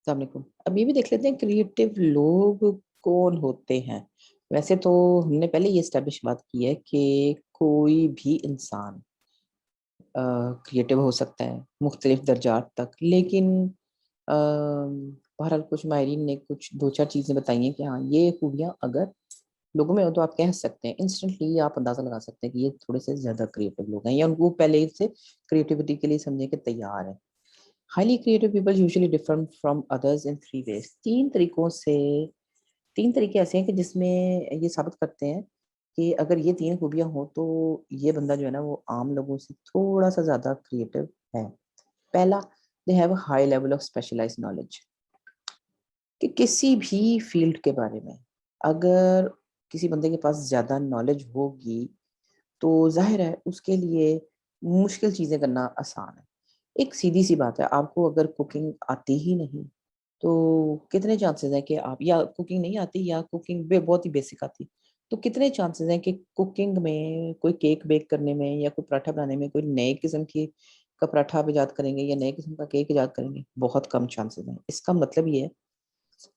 السلام علیکم۔ اب یہ بھی دیکھ لیتے ہیں کریٹو لوگ کون ہوتے ہیں۔ ویسے تو ہم نے پہلے یہ اسٹیبلش بات کی ہے کہ کوئی بھی انسان کریٹو ہو سکتا ہے مختلف درجات تک، لیکن بہرحال کچھ ماہرین نے کچھ دو چار چیزیں بتائی ہیں کہ ہاں یہ خوبیاں اگر لوگوں میں ہو تو آپ کہہ سکتے ہیں انسٹنٹلی، آپ اندازہ لگا سکتے ہیں کہ یہ تھوڑے سے زیادہ کریٹو لوگ ہیں یا ان کو پہلے سے کریٹیوٹی کے لیے سمجھیں کہ تیار ہیں۔ Highly creative people usually differ from others in three ways. تین طریقے ایسے ہیں کہ جس میں یہ ثابت کرتے ہیں کہ اگر یہ تین خوبیاں ہوں تو یہ بندہ جو ہے نا وہ عام لوگوں سے تھوڑا سا زیادہ کریٹو ہے۔ پہلا، they have a high level of specialized knowledge، کہ کسی بھی فیلڈ کے بارے میں اگر کسی بندے کے پاس زیادہ نالج ہوگی تو ظاہر ہے اس کے لیے مشکل چیزیں کرنا آسان ہے۔ ایک سیدھی سی بات ہے، آپ کو اگر کوکنگ آتی ہی نہیں تو کتنے چانسز ہیں کہ آپ، یا کوکنگ نہیں آتی یا کوکنگ بہت ہی بیسک آتی، تو کتنے چانسز ہیں کہ کوکنگ میں کوئی کیک بیک کرنے میں یا کوئی پراٹھا بنانے میں کوئی نئے قسم کی کا پراٹھا آپ ایجاد کریں گے یا نئے قسم کا کیک ایجاد کریں گے؟ بہت کم چانسز ہیں۔ اس کا مطلب یہ ہے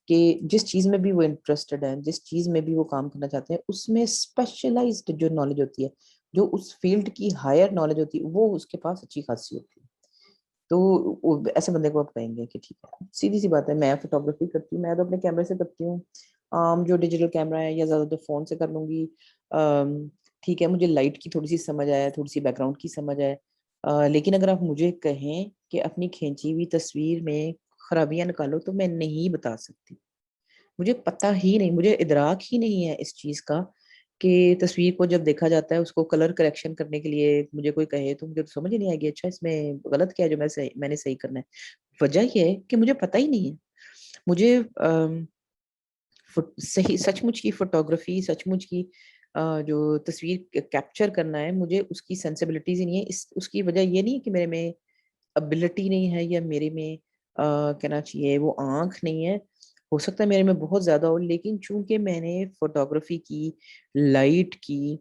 کہ جس چیز میں بھی وہ انٹرسٹڈ ہیں، جس چیز میں بھی وہ کام کرنا چاہتے ہیں، اس میں اسپیشلائزڈ جو نالج ہوتی ہے، جو اس فیلڈ کی ہائر نالج ہوتی ہے، وہ اس کے پاس اچھی خاصی ہوتی ہے۔ تو ایسے بندے کو آپ کہیں گے کہ ٹھیک ہے، سیدھی سی بات ہے، میں فوٹوگرافی کرتی ہوں، میں تو اپنے کیمرے سے کرتی ہوں، جو ڈیجیٹل کیمرہ ہے یا زیادہ تر فون سے کر لوں گی۔ ٹھیک ہے، مجھے لائٹ کی تھوڑی سی سمجھ آیا، تھوڑی سی بیک گراؤنڈ کی سمجھ آئے، لیکن اگر آپ مجھے کہیں کہ اپنی کھینچی ہوئی تصویر میں خرابیاں نکالو تو میں نہیں بتا سکتی۔ مجھے پتہ ہی نہیں، مجھے ادراک ہی نہیں ہے اس چیز کا کہ تصویر کو جب دیکھا جاتا ہے اس کو کلر کریکشن کرنے کے لیے مجھے کوئی کہے تو مجھے تو سمجھ ہی نہیں آئے گی اچھا اس میں غلط کیا ہے جو میں نے صحیح کرنا ہے۔ وجہ یہ ہے کہ مجھے پتہ ہی نہیں ہے۔ مجھے صحیح سچ مچ کی فوٹوگرافی، سچ مچ کی جو تصویر کیپچر کرنا ہے، مجھے اس کی سینسیبلٹیز ہی نہیں ہے۔ اس کی وجہ یہ نہیں ہے کہ میرے میں ابلٹی نہیں ہے یا میرے میں کہنا چاہیے وہ آنکھ نہیں ہے، ہو سکتا ہے میرے میں بہت زیادہ ہو، لیکن چونکہ میں نے فوٹوگرافی کی، لائٹ کی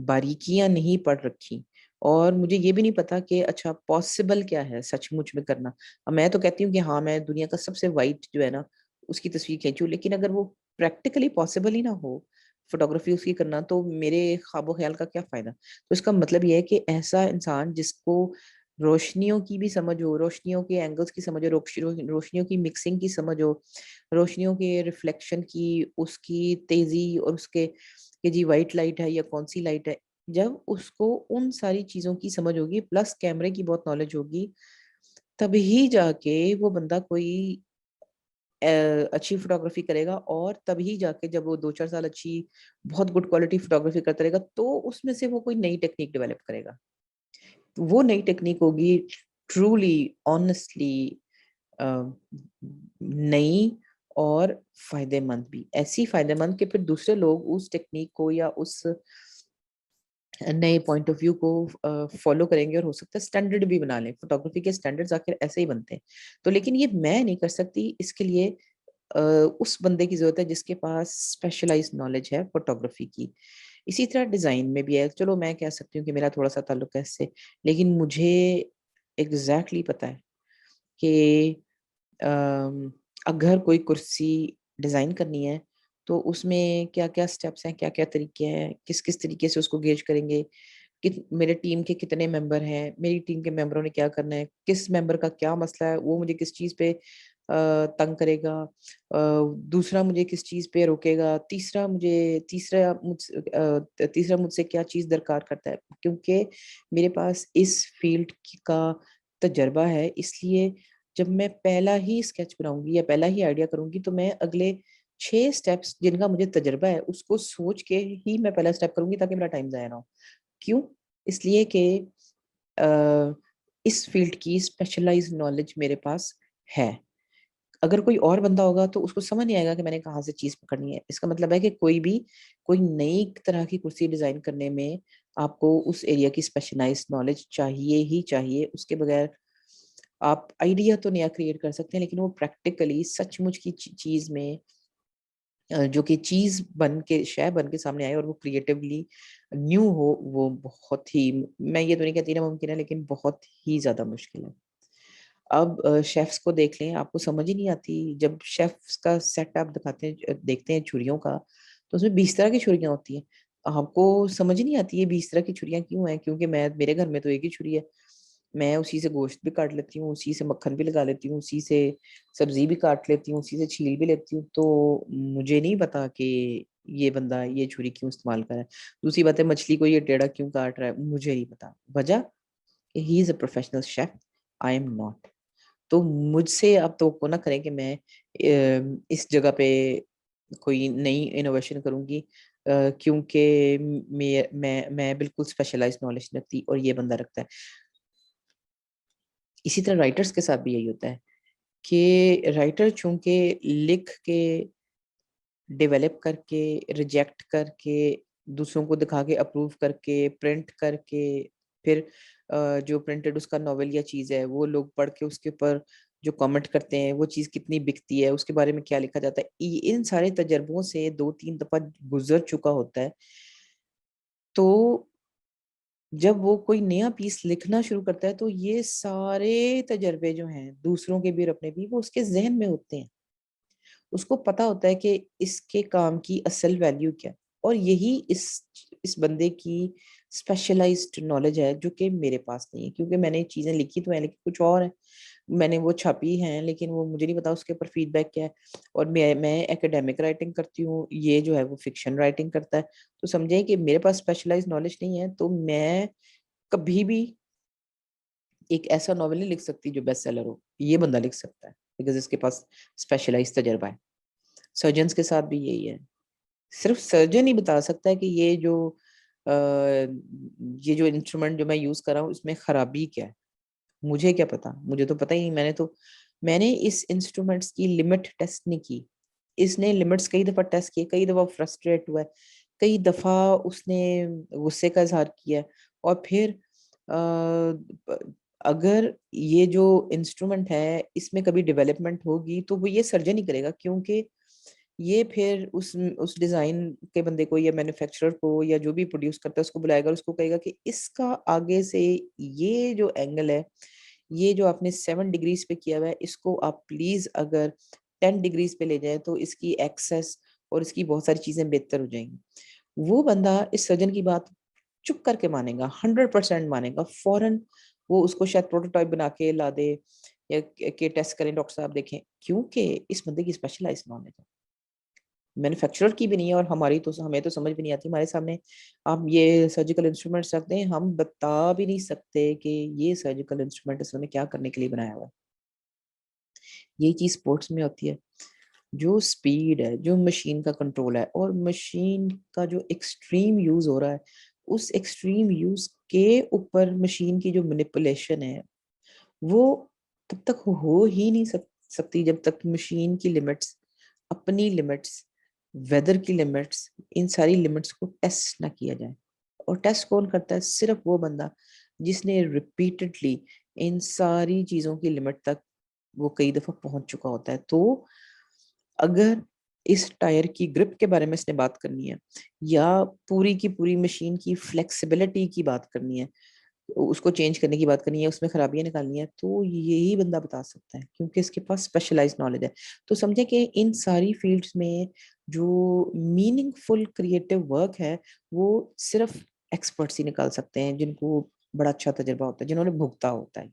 باریکیاں نہیں پڑھ رکھی اور مجھے یہ بھی نہیں پتا کہ اچھا پاسبل کیا ہے سچ مچ میں کرنا۔ اب میں تو کہتی ہوں کہ ہاں میں دنیا کا سب سے وائٹ جو ہے نا اس کی تصویر کھینچوں، لیکن اگر وہ پریکٹیکلی پاسبل ہی نہ ہو فوٹوگرافی اس کی کرنا تو میرے خواب و خیال کا کیا فائدہ؟ تو اس کا مطلب یہ ہے کہ ایسا انسان جس کو روشنیوں کی بھی سمجھ ہو، روشنیوں کے اینگلز کی سمجھ ہو، روشنیوں کی مکسنگ کی سمجھ ہو، روشنیوں کے ریفلیکشن کی، اس کی تیزی اور اس کے کہ جی وائٹ لائٹ ہے یا کون سی لائٹ ہے، جب اس کو ان ساری چیزوں کی سمجھ ہوگی پلس کیمرے کی بہت نالج ہوگی، تبھی جا کے وہ بندہ کوئی اچھی فوٹوگرافی کرے گا، اور تبھی جا کے جب وہ 2 4 سال اچھی بہت گڈ کوالٹی فوٹوگرافی کرتا رہے گا تو اس میں سے وہ کوئی نئی ٹیکنیک ڈیولپ کرے گا۔ وہ نئی ٹیکنیک ہوگی ٹرولی آنےسٹلی نئی اور فائدے مند بھی، ایسی فائدے مند کہ پھر دوسرے لوگ اس ٹیکنیک کو یا اس نئے پوائنٹ آف ویو کو فالو کریں گے اور ہو سکتا ہے اسٹینڈرڈ بھی بنا لیں۔ فوٹوگرافی کے اسٹینڈرڈز آخر ایسے ہی بنتے ہیں، تو لیکن یہ میں نہیں کر سکتی، اس کے لیے اس بندے کی ضرورت ہے جس کے پاس اسپیشلائز نالج ہے فوٹوگرافی کی۔ اسی طرح ڈیزائن میں بھی ہے، چلو میں کہہ سکتی ہوں کہ میرا تھوڑا سا تعلق ہے اس سے، لیکن مجھے ایگزیکٹلی پتا ہے کہ اگر کوئی کرسی ڈیزائن کرنی ہے تو اس میں کیا کیا سٹیپس ہیں، کیا کیا طریقے ہیں، کس کس طریقے سے اس کو گیج کریں گے، میرے ٹیم کے کتنے ممبر ہیں، میری ٹیم کے ممبروں نے کیا کرنا ہے، کس ممبر کا کیا مسئلہ ہے، وہ مجھے کس چیز پہ تنگ کرے گا، دوسرا مجھے کس چیز پہ روکے گا، تیسرا مجھ سے کیا چیز درکار کرتا ہے، کیونکہ میرے پاس اس فیلڈ کا تجربہ ہے، اس لیے جب میں پہلا ہی اسکیچ بناؤں گی یا پہلا ہی آئیڈیا کروں گی تو میں اگلے 6 سٹیپس جن کا مجھے تجربہ ہے اس کو سوچ کے ہی میں پہلا سٹیپ کروں گی تاکہ میرا ٹائم ضائع نہ ہو۔ کیوں؟ اس لیے کہ اس فیلڈ کی اسپیشلائز نالج میرے پاس ہے۔ اگر کوئی اور بندہ ہوگا تو اس کو سمجھ نہیں آئے گا کہ میں نے کہاں سے چیز پکڑنی ہے۔ اس کا مطلب ہے کہ کوئی نئی طرح کی کرسی ڈیزائن کرنے میں آپ کو اس ایریا کی اسپیشلائز نالج چاہیے ہی چاہیے، اس کے بغیر آپ آئیڈیا تو نیا کریٹ کر سکتے ہیں لیکن وہ پریکٹیکلی سچ مچ کی چیز میں جو کہ چیز شے بن کے سامنے آئے اور وہ کریٹیولی نیو ہو، وہ بہت ہی، میں یہ تو نہیں کہتی ناممکن ہے لیکن بہت ہی زیادہ مشکل ہے۔ اب شیفس کو دیکھ لیں, آپ کو سمجھ ہی نہیں آتی. جب شیفس کا سیٹ آپ دکھاتے ہیں, دیکھتے ہیں چھریوں کا, تو اس میں 20 طرح کی چھریاں ہوتی ہیں. آپ کو سمجھ نہیں آتی یہ 20 طرح کی چھریاں کیوں ہیں, کیونکہ میرے گھر میں تو ایک ہی چھری ہے, میں اسی سے گوشت بھی کاٹ لیتی ہوں, اسی سے مکھن بھی لگا لیتی ہوں, اسی سے سبزی بھی کاٹ لیتی ہوں, اسی سے چھیل بھی لیتی ہوں. تو مجھے نہیں پتا کہ یہ بندہ یہ چھری کیوں استعمال کر رہا ہے. دوسری بات ہے, مچھلی کو یہ ٹیڑھا کیوں کاٹ رہا ہے, مجھے نہیں پتا وجہ. He is a professional chef, I am not. تو مجھ سے آپ توقع نہ کریں کہ میں اس جگہ پہ کوئی نئی انوویشن کروں گی, کیونکہ میں بالکل اسپیشلائز نالج رکھتی اور یہ بندہ رکھتا ہے. اسی طرح رائٹرز کے ساتھ بھی یہی ہوتا ہے کہ رائٹر چونکہ لکھ کے, ڈیولپ کر کے, ریجیکٹ کر کے, دوسروں کو دکھا کے اپروو کر کے, پرنٹ کر کے, پھر جو پرنٹڈ اس کا ناول یا چیز ہے وہ لوگ پڑھ کے اس کے اوپر جو کامنٹ کرتے ہیں, وہ چیز کتنی بکتی ہے, اس کے بارے میں کیا لکھا جاتا ہے, ان سارے تجربوں سے 2-3 دفعہ گزر چکا ہوتا ہے. تو جب وہ کوئی نیا پیس لکھنا شروع کرتا ہے تو یہ سارے تجربے جو ہیں دوسروں کے بھی اور اپنے بھی, وہ اس کے ذہن میں ہوتے ہیں. اس کو پتا ہوتا ہے کہ اس کے کام کی اصل ویلیو کیا, اور یہی اس بندے کی اسپیشلائزڈ نالج ہے جو کہ میرے پاس نہیں ہے, کیونکہ میں نے چیزیں لکھی تو ہیں لیکن کچھ اور ہے, میں نے وہ چھاپی ہیں لیکن وہ مجھے نہیں پتا اس کے اوپر فیڈ بیک کیا ہے. اور میں ایکیڈیمک رائٹنگ کرتی ہوں, یہ جو ہے وہ فکشن رائٹنگ کرتا ہے. تو سمجھیں کہ میرے پاس اسپیشلائز نالج نہیں ہے, تو میں کبھی بھی ایک ایسا ناول نہیں لکھ سکتی جو بیسٹ سیلر ہو. یہ بندہ لکھ سکتا ہے بیکاز اس کے پاس اسپیشلائز تجربہ ہے. سرجنس کے ساتھ بھی یہی ہے, صرف سرجن ہی بتا سکتا ہے کہ یہ جو انسٹرومنٹ جو میں یوز کر رہا ہوں اس میں خرابی کیا ہے. مجھے کیا پتا, مجھے تو پتہ ہی نہیں. میں نے اس انسٹرومنٹس کی لمٹ ٹیسٹ نہیں کی. اس نے لمٹس کئی دفعہ ٹیسٹ کیے, کئی دفعہ فرسٹریٹ ہوا ہے, کئی دفعہ اس نے غصے کا اظہار کیا, اور پھر اگر یہ جو انسٹرومنٹ ہے اس میں کبھی ڈیولپمنٹ ہوگی تو وہ یہ سرجن ہی کرے گا, کیونکہ یہ پھر اس ڈیزائن کے بندے کو یا مینوفیکچرر کو یا جو بھی پروڈیوس کرتا ہے اس کو بلائے گا, اس کو کہے گا کہ اس کا آگے سے یہ جو اینگل ہے, یہ جو آپ نے 7 ڈگریز پہ کیا ہوا ہے, اس کو آپ پلیز اگر 10 ڈگریز پہ لے جائیں تو اس کی ایکسس اور اس کی بہت ساری چیزیں بہتر ہو جائیں گی. وہ بندہ اس سرجن کی بات چپ کر کے مانے گا, 100% مانے گا فوراً. وہ اس کو شاید پروٹوٹائپ بنا کے لا دے یا کہ ٹیسٹ کریں, ڈاکٹر صاحب دیکھیں, کیونکہ اس بندے کی اسپیشلائز نالج ہے. مینوفیکچرر کی بھی نہیں ہے, اور ہمیں تو سمجھ بھی نہیں آتی. ہمارے سامنے آپ یہ سرجیکل انسٹرومنٹس رکھتے ہیں, ہم بتا بھی نہیں سکتے کہ یہ سرجیکل انسٹرومنٹ اصل میں کیا کرنے کے لیے بنایا ہوا ہے. یہی چیز سپورٹس میں ہوتی ہے. جو سپیڈ ہے, جو مشین کا کنٹرول ہے, اور مشین کا جو ایکسٹریم یوز ہو رہا ہے, اس ایکسٹریم یوز کے اوپر مشین کی جو مینیپولیشن ہے وہ تب تک ہو ہی نہیں سکتی جب تک مشین کی لمٹس, اپنی لمٹس, ویدر کی لمٹس, ان ساری لمٹس کو ٹیسٹ نہ کیا جائے. اور ٹیسٹ کون کرتا ہے؟ صرف وہ بندہ جس نے ریپیٹڈلی ان ساری چیزوں کی لمٹ تک وہ کئی دفعہ پہنچ چکا ہوتا ہے. تو اگر اس ٹائر کی گرپ کے بارے میں اس نے بات کرنی ہے, یا پوری کی پوری مشین کی فلیکسیبلٹی کی بات کرنی ہے, اس کو چینج کرنے کی بات کرنی ہے, اس میں خرابیاں نکالنی ہے, تو یہی بندہ بتا سکتا ہے کیونکہ اس کے پاس اسپیشلائز نالج ہے. تو سمجھے کہ ان ساری فیلڈز میں جو میننگ فل کریٹو ورک ہے وہ صرف ایکسپرٹس ہی نکال سکتے ہیں, جن کو بڑا اچھا تجربہ ہوتا ہے, جنہوں نے بھگتا ہوتا ہے.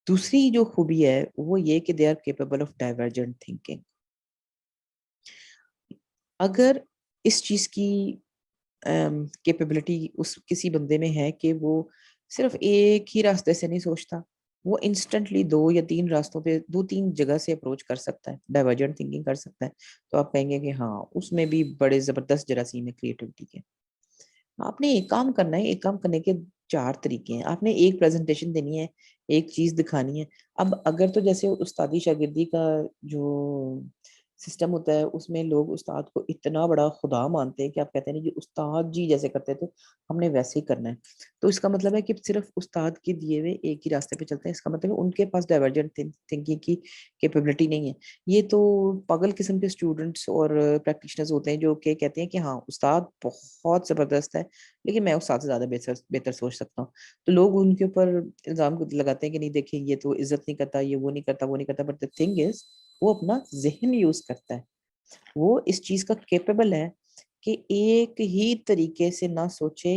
دوسری جو خوبی ہے وہ یہ کہ they are capable of divergent thinking. اگر اس چیز کی کیپیبلٹی اس کسی بندے میں ہے کہ وہ صرف ایک ہی راستے سے نہیں سوچتا, وہ انسٹنٹلی 2 یا 3 راستوں پہ 2-3 جگہ سے اپروچ کر سکتا ہے, ڈائیورجنٹ تھنکنگ کر سکتا ہے, تو آپ کہیں گے کہ ہاں اس میں بھی بڑے زبردست جراثیم ہے کریٹیوٹی کے. آپ نے ایک کام کرنا ہے, ایک کام کرنے کے 4 طریقے ہیں. آپ نے ایک پریزنٹیشن دینی ہے, ایک چیز دکھانی ہے. اب اگر تو جیسے استادی شاگردی کا جو سسٹم ہوتا ہے اس میں لوگ استاد کو اتنا بڑا خدا مانتے ہیں کہ آپ کہتے ہیں کہ استاد جی جیسے کرتے تھے ہم نے ویسے ہی کرنا ہے. تو اس کا مطلب ہے کہ صرف استاد کے دیے ہوئے ایک ہی راستے پہ چلتے ہیں. اس کا مطلب ہے ان کے پاس ڈائیورجنٹ تھنکنگ کی کیپیبلٹی نہیں ہے. یہ تو پاگل قسم کے اسٹوڈنٹس اور پریکٹیشنرز ہوتے ہیں جو کہ کہتے ہیں کہ ہاں استاد بہت زبردست ہے لیکن میں استاد سے زیادہ بہتر سوچ سکتا ہوں. تو لوگ ان کے اوپر الزام لگاتے ہیں کہ نہیں دیکھیں یہ تو عزت نہیں کرتا, یہ وہ نہیں کرتا, وہ نہیں کرتا. بٹ the thing is وہ اپنا ذہن یوز کرتا ہے, وہ اس چیز کا کیپیبل ہے کہ ایک ہی طریقے سے نہ سوچے,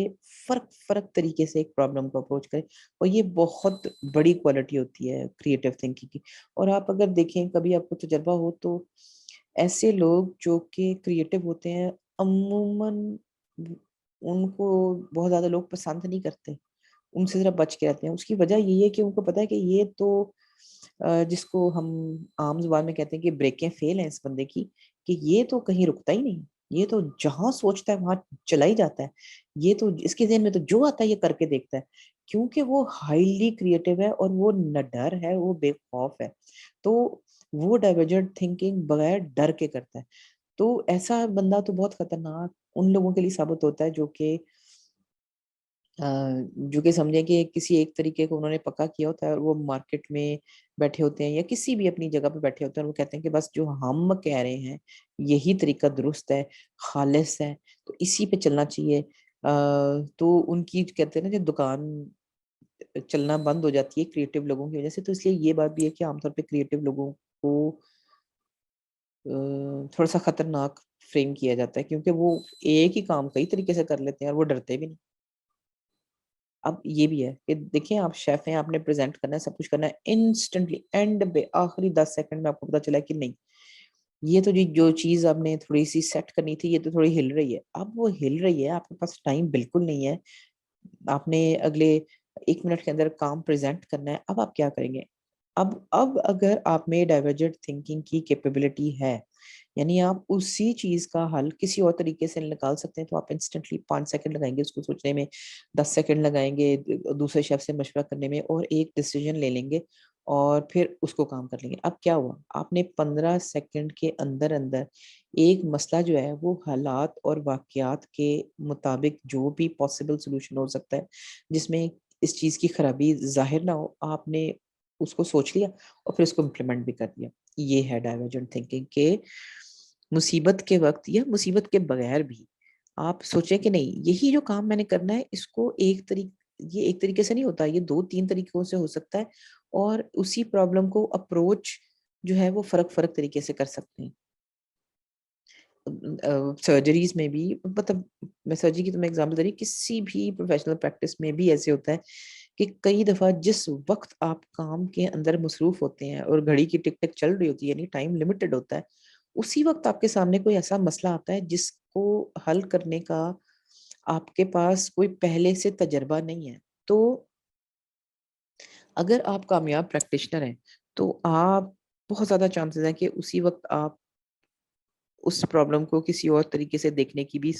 فرق طریقے سے ایک پرابلم کو اپروچ کرے. اور یہ بہت بڑی کوالٹی ہوتی ہے کریٹو تھنکنگ کی. اور آپ اگر دیکھیں کبھی آپ کو تجربہ ہو تو ایسے لوگ جو کہ کریٹو ہوتے ہیں عموماً ان کو بہت زیادہ لوگ پسند نہیں کرتے, ان سے ذرا بچ کے رہتے ہیں. اس کی وجہ یہی ہے کہ ان کو پتا ہے کہ یہ تو جس کو ہم عام زبان میں کہتے ہیں کہ بریکیں فیل ہیں اس بندے کی, کہ یہ تو کہیں رکتا ہی نہیں, یہ تو جہاں سوچتا ہے وہاں چلا ہی جاتا ہے, یہ تو اس کے ذہن میں تو جو آتا ہے یہ کر کے دیکھتا ہے, کیونکہ وہ ہائیلی کریٹو ہے اور وہ نہ ڈر ہے, وہ بے خوف ہے. تو وہ ڈائیورجنٹ تھنکنگ بغیر ڈر کے کرتا ہے. تو ایسا بندہ تو بہت خطرناک ان لوگوں کے لیے ثابت ہوتا ہے جو کہ سمجھیں کہ کسی ایک طریقے کو انہوں نے پکا کیا ہوتا ہے اور وہ مارکیٹ میں بیٹھے ہوتے ہیں یا کسی بھی اپنی جگہ پہ بیٹھے ہوتے ہیں اور وہ کہتے ہیں کہ بس جو ہم کہہ رہے ہیں یہی طریقہ درست ہے, خالص ہے, تو اسی پہ چلنا چاہیے. تو ان کی کہتے ہیں نا جو دکان چلنا بند ہو جاتی ہے کریٹو لوگوں کی وجہ سے. تو اس لیے یہ بات بھی ہے کہ عام طور پہ کریٹو لوگوں کو تھوڑا سا خطرناک فریم کیا جاتا ہے کیونکہ وہ ایک ہی کام کئی طریقے سے کر لیتے ہیں اور وہ ڈرتے بھی نہیں. اب یہ بھی ہے کہ دیکھیں آپ شیف ہیں, آپ نے پریزنٹ کرنا ہے, سب کچھ کرنا ہے, انسٹنٹلی اینڈ پہ آخری 10 سیکنڈ میں آپ کو پتا چلا کہ نہیں یہ تو جو چیز آپ نے تھوڑی سی سیٹ کرنی تھی یہ تو تھوڑی ہل رہی ہے. اب وہ ہل رہی ہے, آپ کے پاس ٹائم بالکل نہیں ہے, آپ نے اگلے 1 منٹ کے اندر کام پریزنٹ کرنا ہے. اب آپ کیا کریں گے؟ اب اگر آپ میں ڈائیورجنٹ تھنکنگ کی کیپیبلٹی ہے, یعنی آپ اسی چیز کا حل کسی اور طریقے سے نکال سکتے ہیں, تو آپ انسٹنٹلی 5 سیکنڈ لگائیں گے اس کو سوچنے میں, 10 سیکنڈ لگائیں گے دوسرے شیف سے مشورہ کرنے میں, اور ایک ڈیسیجن لے لیں گے اور پھر اس کو کام کر لیں گے. اب کیا ہوا, آپ نے 15 سیکنڈ کے اندر ایک مسئلہ جو ہے وہ حالات اور واقعات کے مطابق جو بھی پاسبل سولوشن ہو سکتا ہے جس میں اس چیز کی خرابی ظاہر نہ ہو, آپ نے اس کو سوچ لیا اور پھر اس کو امپلیمنٹ بھی کر دیا. یہ ہے ڈائیورجنٹ تھنکنگ کہ مصیبت کے وقت یا مصیبت کے بغیر بھی آپ سوچیں کہ نہیں یہی جو کام میں نے کرنا ہے اس کو ایک طریقے سے نہیں ہوتا, یہ 2-3 طریقوں سے ہو سکتا ہے, اور اسی پرابلم کو اپروچ جو ہے وہ فرق طریقے سے کر سکتے ہیں. سرجریز میں بھی مطلب میں سرجری کی تمہیں ایگزامپل دے رہی, کسی بھی پروفیشنل پریکٹس میں بھی ایسے ہوتا ہے کہ کئی دفعہ جس وقت آپ کام کے اندر مصروف ہوتے ہیں اور گھڑی کی ٹک ٹک چل رہی ہوتی ہے, یعنی ٹائم لمیٹڈ ہوتا ہے, اسی وقت آپ کے سامنے کوئی ایسا مسئلہ آتا ہے جس کو حل کرنے کا آپ کے پاس کوئی پہلے سے تجربہ نہیں ہے. تو اگر آپ کامیاب پریکٹیشنر ہیں تو آپ بہت زیادہ چانسز ہیں کہ اسی وقت آپ اس پرابلم کو کسی اور طریقے سے دیکھنے کی بھی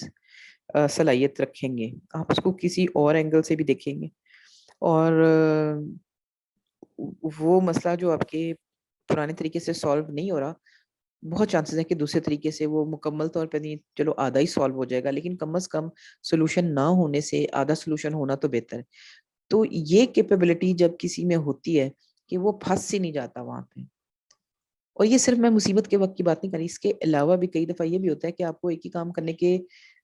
صلاحیت رکھیں گے, آپ اس کو کسی اور اینگل سے بھی دیکھیں گے, اور وہ مسئلہ جو آپ کے پرانے طریقے سے سالو نہیں ہو رہا, بہت چانسز ہے کہ دوسرے طریقے سے وہ مکمل طور پہ نہیں, چلو آدھا ہی سالو ہو جائے گا لیکن کم از کم سولوشن نہ ہونے سے آدھا سولوشن ہونا تو بہتر ہے. تو یہ کیپیبلٹی جب کسی میں ہوتی ہے کہ وہ پھنس ہی نہیں جاتا وہاں پہ, اور یہ صرف میں مصیبت کے وقت کی بات نہیں کر رہی, اس کے علاوہ بھی کئی دفعہ یہ بھی ہوتا ہے کہ آپ کو ایک ہی کام کرنے کے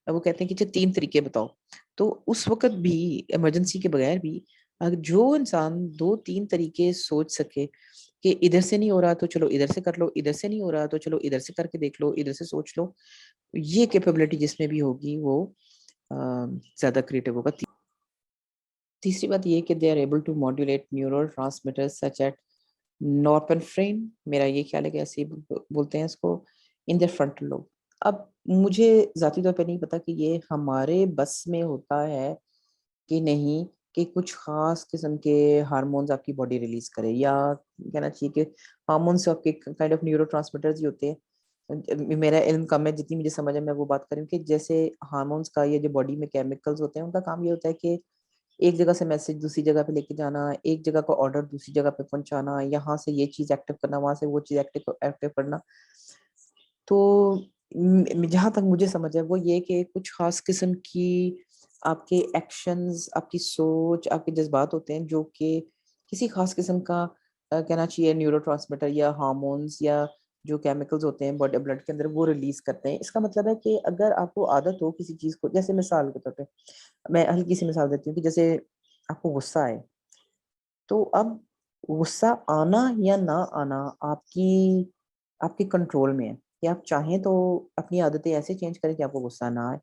وہ کہتے ہیں کہ 3 طریقے بتاؤ, تو اس وقت بھی ایمرجنسی کے بغیر بھی جو انسان 2-3 طریقے سوچ سکے کہ ادھر سے نہیں ہو رہا تو چلو ادھر سے کر لو, ادھر سے نہیں ہو رہا تو چلو ادھر سے کر کے دیکھ لو, ادھر سے سوچ لو, یہ کیپیبلٹی جس میں بھی ہوگی وہ زیادہ کریٹو ہوگا. تیسری بات یہ کہ they are able to modulate neurotransmitters such as norepinephrine, میرا یہ خیال ہے کہ ایسے بولتے ہیں اس کو, in their frontal lobe. اب مجھے ذاتی طور پہ نہیں پتا کہ یہ ہمارے بس میں ہوتا ہے کہ نہیں, کہ کچھ خاص قسم کے ہارمونز آپ کی باڈی ریلیز کرے, یا کہنا چاہیے کہ ہارمونس آپ کے کائنڈ آف نیورو ٹرانسمیٹرز ہی ہوتے ہیں. میرا علم کم ہے, جتنی مجھے سمجھ ہے میں وہ بات کروں کہ جیسے ہارمونس کا یہ جو باڈی میں کیمیکلز ہوتے ہیں ان کا کام یہ ہوتا ہے کہ ایک جگہ سے میسج دوسری جگہ پہ لے کے جانا, ایک جگہ کا آرڈر دوسری جگہ پہ پہنچانا, یہاں سے یہ چیز ایکٹیو کرنا, وہاں سے وہ چیز ایکٹیو کرنا. تو جہاں تک مجھے سمجھ ہے وہ یہ کہ کچھ خاص قسم کی آپ کے ایکشنز، آپ کی سوچ، آپ کے جذبات ہوتے ہیں جو کہ کسی خاص قسم کا کہنا چاہیے نیورو ٹرانسمیٹر یا ہارمونز یا جو کیمیکلز ہوتے ہیں باڈی بلڈ کے اندر وہ ریلیز کرتے ہیں. اس کا مطلب ہے کہ اگر آپ کو عادت ہو کسی چیز کو، جیسے مثال کے طور پہ میں ہلکی سی مثال دیتی ہوں کہ جیسے آپ کو غصہ آئے، تو اب غصہ آنا یا نہ آنا آپ کے کنٹرول میں ہے کہ آپ چاہیں تو اپنی عادتیں ایسے چینج کریں کہ آپ کو غصہ نہ آئے،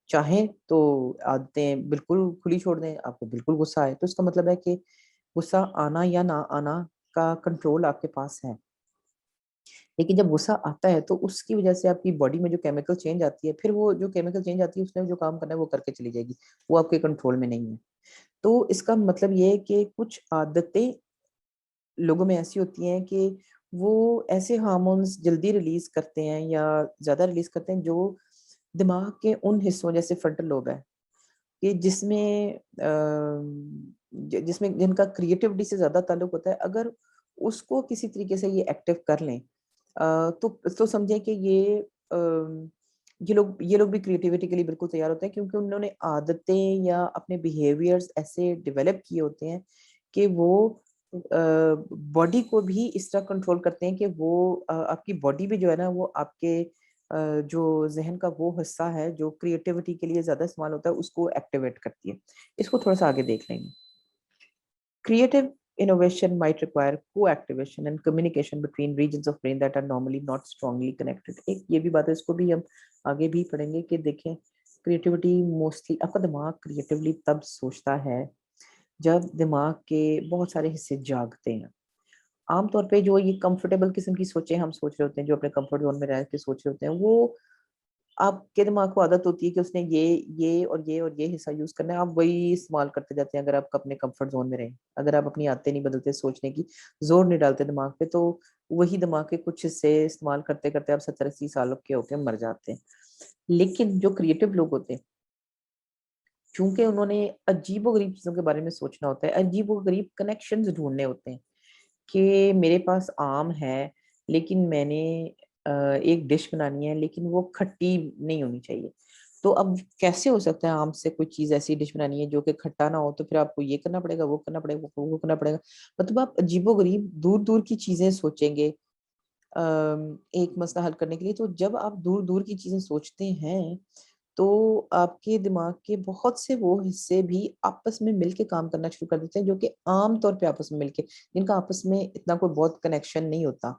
چاہیں تو عادتیں بالکل کھلی چھوڑ دیں آپ کو بالکل غصہ آئے. تو اس کا مطلب ہے کہ غصہ آنا یا نہ آنا کا کنٹرول آپ کے پاس ہے. لیکن جب غصہ آتا ہے تو اس کی وجہ سے آپ کی باڈی میں جو کیمیکل چینج آتی ہے، پھر وہ جو کیمیکل چینج آتی ہے اس نے جو کام کرنا ہے وہ کر کے چلی جائے گی، وہ آپ کے کنٹرول میں نہیں ہے. تو اس کا مطلب یہ ہے کہ کچھ عادتیں لوگوں میں ایسی ہوتی ہیں کہ وہ ایسے ہارمونز جلدی ریلیز کرتے ہیں یا زیادہ ریلیز کرتے ہیں جو دماغ کے ان حصوں جیسے فرنٹل لوب ہے کہ جس میں جن کا کریٹیوٹی سے زیادہ تعلق ہوتا ہے، اگر اس کو کسی طریقے سے یہ ایکٹیو کر لیں تو سمجھیں کہ یہ لوگ بھی کریٹیوٹی کے لیے بالکل تیار ہوتے ہیں، کیونکہ انہوں نے عادتیں یا اپنے بیہیویئرز ایسے ڈیولپ کیے ہوتے ہیں کہ وہ باڈی کو بھی اس طرح کنٹرول کرتے ہیں کہ وہ آپ کی باڈی بھی جو ہے نا وہ آپ کے جو ذہن کا وہ حصہ ہے جو کریٹیوٹی کے لیے زیادہ استعمال ہوتا ہے اس کو ایکٹیویٹ کرتی ہے. اس کو تھوڑا سا آگے دیکھ لیں گے. Creative innovation might require co-activation and communication between regions of brain that are normally not strongly connected. ایک یہ بھی بات ہے، اس کو بھی ہم آگے بھی پڑھیں گے کہ دیکھیں کریٹیوٹی موسٹلی آپ کا دماغ کریٹیولی تب سوچتا ہے جب دماغ کے بہت سارے حصے جاگتے ہیں. عام طور پہ جو یہ کمفرٹیبل قسم کی سوچیں ہم سوچ رہے ہوتے ہیں، جو اپنے کمفرٹ زون میں رہ کے سوچ رہے ہوتے ہیں، وہ آپ کے دماغ کو عادت ہوتی ہے کہ اس نے یہ حصہ یوز کرنا ہے، آپ وہی استعمال کرتے جاتے ہیں. اگر آپ اپنے کمفرٹ زون میں رہیں، اگر آپ اپنی عادتیں نہیں بدلتے، سوچنے کی زور نہیں ڈالتے دماغ پہ، تو وہی دماغ کے کچھ حصے استعمال کرتے کرتے آپ 70-80 سالوں کے ہو کے مر جاتے ہیں. لیکن جو کریٹو لوگ ہوتے ہیں، چونکہ انہوں نے عجیب و غریب چیزوں کے بارے میں سوچنا ہوتا ہے، عجیب و غریب کنیکشنز ڈھونڈنے ہوتے ہیں کہ میرے پاس آم ہے لیکن میں نے ایک ڈش بنانی ہے لیکن وہ کھٹی نہیں ہونی چاہیے. تو اب کیسے ہو سکتا ہے آم سے کوئی چیز ایسی ڈش بنانی ہے جو کہ کھٹا نہ ہو؟ تو پھر آپ کو یہ کرنا پڑے گا، وہ کرنا پڑے گا، وہ کرنا پڑے گا. مطلب آپ عجیب و غریب دور دور کی چیزیں سوچیں گے ایک مسئلہ حل کرنے کے لیے. تو جب آپ دور دور کی چیزیں سوچتے ہیں تو آپ کے دماغ کے بہت سے وہ حصے بھی آپس میں مل کے کام کرنا شروع کر دیتے ہیں جو کہ عام طور پہ آپس میں مل کے، جن کا آپس میں اتنا کوئی بہت کنیکشن نہیں ہوتا.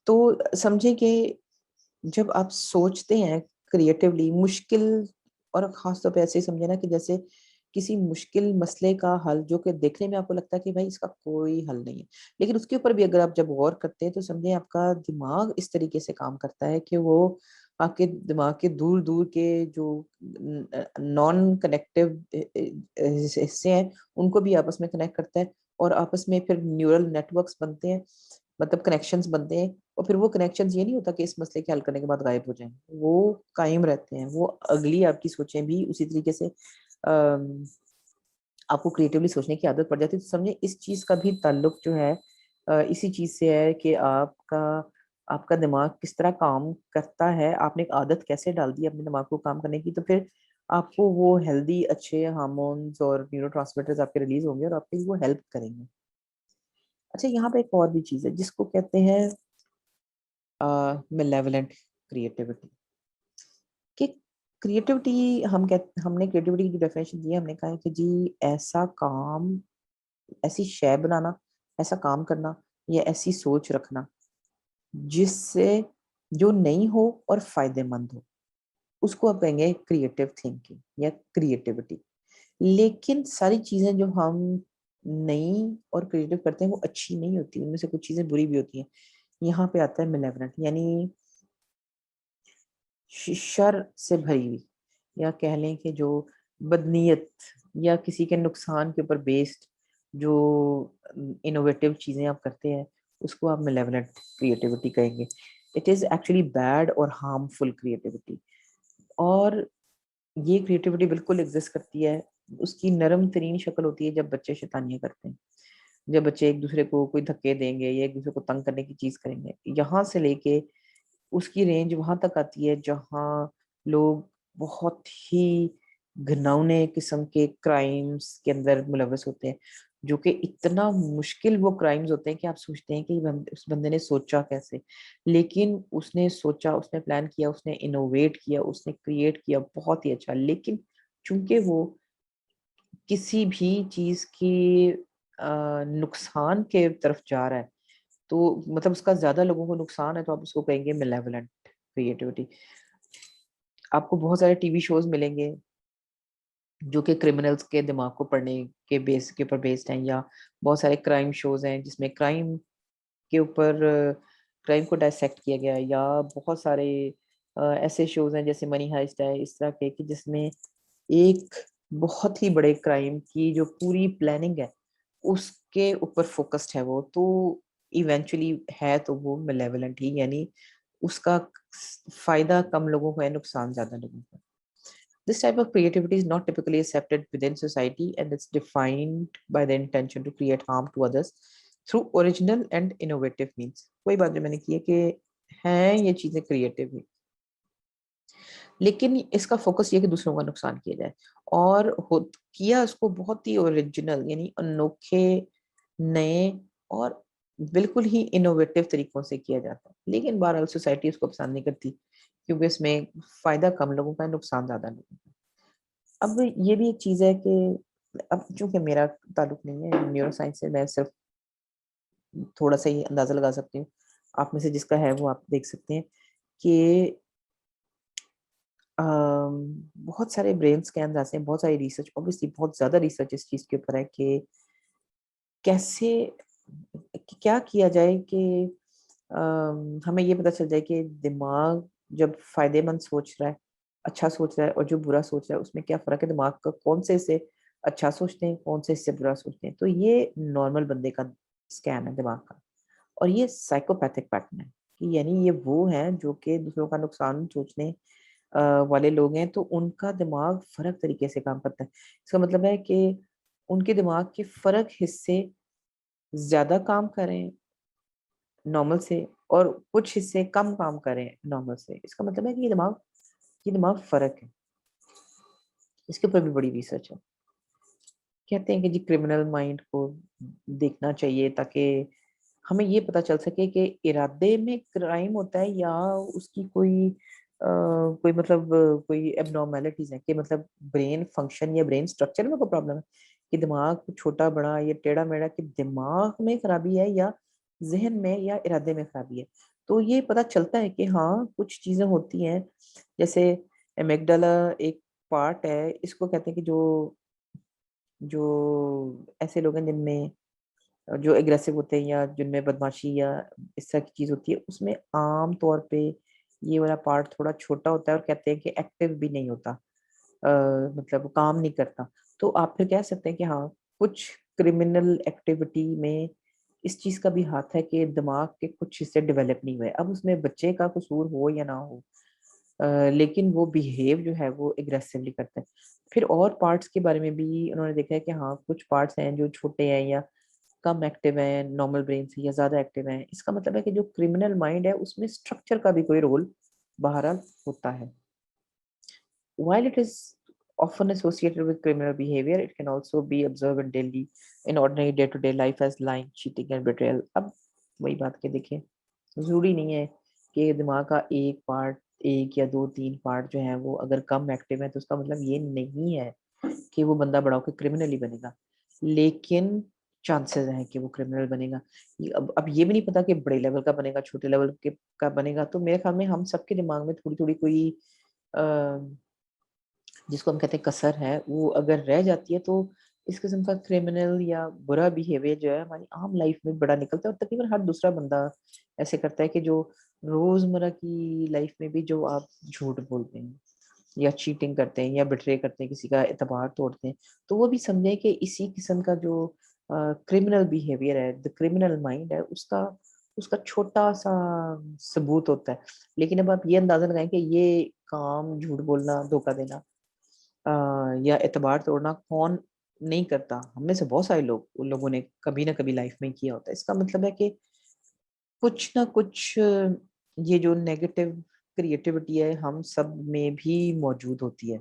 تو سمجھے کہ جب آپ سوچتے ہیں کریٹیولی مشکل، اور خاص طور پہ ایسے ہی سمجھے نا کہ جیسے کسی مشکل مسئلے کا حل جو کہ دیکھنے میں آپ کو لگتا ہے کہ بھائی اس کا کوئی حل نہیں ہے، لیکن اس کے اوپر بھی اگر آپ جب غور کرتے ہیں تو سمجھیں آپ کا دماغ اس طریقے سے کام کرتا ہے کہ وہ آپ کے دماغ کے دور دور کے جو نان کنیکٹیو حصے ہیں ان کو بھی آپس میں کنیکٹ کرتا ہے، اور آپس میں پھر نیورل نیٹ ورکس بنتے ہیں، مطلب کنیکشنز بنتے ہیں. اور پھر وہ کنیکشنز یہ نہیں ہوتا کہ اس مسئلے کے حل کرنے کے بعد غائب ہو جائیں، وہ قائم رہتے ہیں. وہ اگلی آپ کی سوچیں بھی اسی طریقے سے آپ کو کریٹیولی سوچنے کی عادت پڑ جاتی ہے. تو سمجھیں اس چیز کا بھی تعلق جو ہے اسی چیز سے ہے کہ آپ کا دماغ کس طرح کام کرتا ہے. آپ نے ایک عادت کیسے ڈال دی اپنے دماغ کو کام کرنے کی، تو پھر آپ کو وہ ہیلدی اچھے ہارمونز اور نیورو ٹرانسمیٹرز آپ کے ریلیز ہوں گے اور آپ کو وہ ہیلپ کریں گے. اچھا یہاں پہ ایک اور بھی چیز ہے جس کو کہتے ہیں malevolent creativity. کہ کریٹیوٹی ہم نے کریٹیوٹی کی ڈیفینیشن دی ہے، ہم نے کہا ہے کہ جی ایسا کام، ایسی شے بنانا، ایسا کام کرنا یا ایسی سوچ رکھنا جس سے جو نہیں ہو اور فائدے مند ہو، اس کو آپ کہیں گے کریٹیو تھنکنگ یا کریٹیوٹی. لیکن ساری چیزیں جو ہم نئی اور کریٹیو کرتے ہیں وہ اچھی نہیں ہوتی، ان میں سے کچھ چیزیں بری بھی ہوتی ہیں. یہاں پہ آتا ہے malevolent، یعنی شر سے بھری ہوئی، یا کہہ لیں کہ جو بدنیت یا کسی کے نقصان کے اوپر بیسڈ جو انوویٹیو چیزیں آپ کرتے ہیں اس کو آپ malevolent creativity کہیں گے. اٹ از ایکچولی بیڈ اور ہارمفل کریٹیوٹی. اور یہ کریٹیوٹی بالکل ایگزسٹ کرتی ہے، اس کی نرم ترین شکل ہوتی ہے جب بچے شیطانیاں کرتے ہیں، جب بچے ایک دوسرے کو کوئی دھکے دیں گے یا ایک دوسرے کو تنگ کرنے کی چیز کریں گے. یہاں سے لے کے اس کی رینج وہاں تک آتی ہے جہاں لوگ بہت ہی گھناؤنے قسم کے کرائمز کے اندر ملوث ہوتے ہیں، جو کہ اتنا مشکل وہ کرائمز ہوتے ہیں کہ آپ سوچتے ہیں کہ اس بندے نے سوچا کیسے، لیکن اس نے سوچا، اس نے پلان کیا، اس نے انوویٹ کیا، اس نے کریٹ کیا بہت ہی اچھا، لیکن چونکہ وہ کسی بھی چیز کی نقصان کے طرف جا رہا ہے، تو مطلب اس کا زیادہ لوگوں کو نقصان ہے، تو آپ اس کو کہیں گے malevolent creativity۔ آپ کو بہت سارے ٹی وی شوز ملیں گے جو کہ کرمنلز کے دماغ کو پڑھنے کے بیس کے اوپر بیسڈ ہیں، یا بہت سارے کرائم شوز ہیں جس میں کرائم کے اوپر کرائم کو ڈائسیکٹ کیا گیا ہے، یا بہت سارے ایسے شوز ہیں جیسے منی ہائسٹ ہے، اس طرح کے کہ جس میں ایک بہت ہی بڑے کرائم کی جو پوری پلاننگ ہے اس کے اوپر فوکسڈ ہے وہ، تو ایونچولی ہے تو وہ malevolent ہی، یعنی اس کا فائدہ کم لوگوں کو ہے، نقصان زیادہ لوگوں کو ہے۔ This type of creativity is not typically accepted within society, and it's defined by the intention to create harm to others through original and innovative means۔ کوئی بات جو میں نے کی ہے کہ ہیں یہ چیزیں کریٹو بھی، لیکن اس کا فوکس یہ کہ دوسروں کا نقصان کیا جائے، اور کیا اس کو بہت ہی اوریجنل یعنی انوکھے، نئے اور بالکل ہی انوویٹو طریقوں سے کیا جاتا ہے، لیکن بہرحال سوسائٹی اس کو پسند نہیں کرتی کیونکہ اس میں فائدہ کم لوگوں کا ہے، نقصان زیادہ لوگوں کا ہے۔ اب یہ بھی ایک چیز ہے کہ اب چونکہ میرا تعلق نہیں ہے نیورو سائنس سے، میں صرف تھوڑا سا ہی اندازہ لگا سکتی ہوں، آپ میں سے جس کا ہے وہ آپ دیکھ سکتے ہیں کہ بہت سارے برین اسکینز ایسے ہیں، بہت ساری ریسرچ، اوبویسلی بہت زیادہ ریسرچ اس چیز کے اوپر ہے کہ کیسے کیا کیا جائے کہ ہمیں یہ پتہ چل جائے کہ دماغ جب فائدے مند سوچ رہا ہے، اچھا سوچ رہا ہے، اور جو برا سوچ رہا ہے اس میں کیا فرق ہے، دماغ کا کون سے حصے اچھا سوچتے ہیں، کون سے حصے برا سوچتے ہیں۔ تو یہ نارمل بندے کا اسکین ہے دماغ کا، اور یہ سائیکوپیتھک پیٹرن ہے کہ یعنی یہ وہ ہیں جو کہ دوسروں کا نقصان سوچنے والے لوگ ہیں، تو ان کا دماغ فرق طریقے سے کام کرتا ہے۔ اس کا مطلب ہے کہ ان کے دماغ کے فرق حصے زیادہ کام کریں نارمل سے، اور کچھ حصے کم کام کریں نارمل سے۔ اس کا مطلب ہے کہ یہ دماغ فرق ہے۔ اس کے اوپر بھی بڑی ریسرچ ہے۔ کہتے ہیں کہ جی کرمنل مائنڈ کو دیکھنا چاہیے تاکہ ہمیں یہ پتہ چل سکے کہ ارادے میں کرائم ہوتا ہے یا اس کی کوئی مطلب کوئی ایب نارمیلٹیز ہیں، کہ مطلب برین فنکشن یا برین اسٹرکچر میں کوئی پرابلم ہے، کہ دماغ چھوٹا بڑا یا ٹیڑھا میڑھا، کہ دماغ میں خرابی ہے یا ذہن میں یا ارادے میں خرابی ہے۔ تو یہ پتہ چلتا ہے کہ ہاں کچھ چیزیں ہوتی ہیں، جیسے امیگڈالا ایک پارٹ ہے، اس کو کہتے ہیں کہ جو ایسے لوگ ہیں جن میں جو اگریسو ہوتے ہیں یا جن میں بدماشی یا اس طرح کی چیز ہوتی ہے، اس میں عام طور پہ یہ والا پارٹ تھوڑا چھوٹا ہوتا ہے، اور کہتے ہیں کہ ایکٹیو بھی نہیں ہوتا، مطلب کام نہیں کرتا۔ تو آپ پھر کہہ سکتے ہیں کہ ہاں کچھ کرمنل ایکٹیویٹی میں اس چیز کا بھی ہاتھ ہے کہ دماغ کے کچھ حصے ڈیولپ نہیں ہوئے، اب اس میں بچے کا قصور ہو یا نہ ہو، لیکن وہ بیہیو جو ہے وہ اگریسولی کرتا ہے۔ پھر اور پارٹس کے بارے میں بھی انہوں نے دیکھا ہے کہ ہاں کچھ پارٹس ہیں جو چھوٹے ہیں یا کم ایکٹیو ہیں نارمل برین سے، یا زیادہ ایکٹیو ہیں۔ اس کا مطلب ہے کہ جو کرمنل مائنڈ ہے اس میں اسٹرکچر کا بھی کوئی رول بہرحال ہوتا ہے۔ While it is often associated with criminal behavior, it can also be observed in daily in ordinary day-to-day life as lying, cheating and betrayal۔ اب وہی بات کہ دیکھیں ضروری نہیں ہے کہ دماغ کا ایک پارٹ، ایک یا دو تین پارٹ جو ہیں وہ اگر کم ایکٹیو ہیں تو اس کا مطلب یہ نہیں ہے کہ وہ بندہ بڑا ہو کے کرمنل ہی بنے گا، لیکن چانسز ہیں کہ وہ کرمنل بنے گا۔ اب یہ بھی نہیں پتا کہ بڑے لیول کا بنے گا، چھوٹے لیول کا بنے گا۔ تو میرے خیال میں ہم سب کے دماغ میں تھوڑی تھوڑی کوئی جس کو ہم کہتے ہیں کسر ہے، وہ اگر رہ جاتی ہے تو اس قسم کا کرمنل یا برا بیہیویئر جو ہے ہماری عام لائف میں بڑا نکلتا ہے، اور تقریباً ہر دوسرا بندہ ایسے کرتا ہے کہ جو روزمرہ کی لائف میں بھی جو آپ جھوٹ بولتے ہیں یا چیٹنگ کرتے ہیں یا بٹرے کرتے ہیں، کسی کا اعتبار توڑتے ہیں، تو وہ بھی سمجھیں کہ اسی قسم کا جو کرمنل بیہیویئر ہے، دا کرمنل مائنڈ ہے، اس کا چھوٹا سا ثبوت ہوتا ہے۔ لیکن اب آپ یہ اندازہ لگائیں کہ یہ کام جھوٹ بولنا، دھوکہ دینا یا اعتبار توڑنا کون نہیں کرتا؟ ہم میں سے بہت سارے لوگ، ان لوگوں نے کبھی نہ کبھی لائف میں کیا ہوتا ہے۔ اس کا مطلب ہے کہ کچھ نہ کچھ یہ جو نیگیٹو کریٹیوٹی ہے ہم سب میں بھی موجود ہوتی ہے.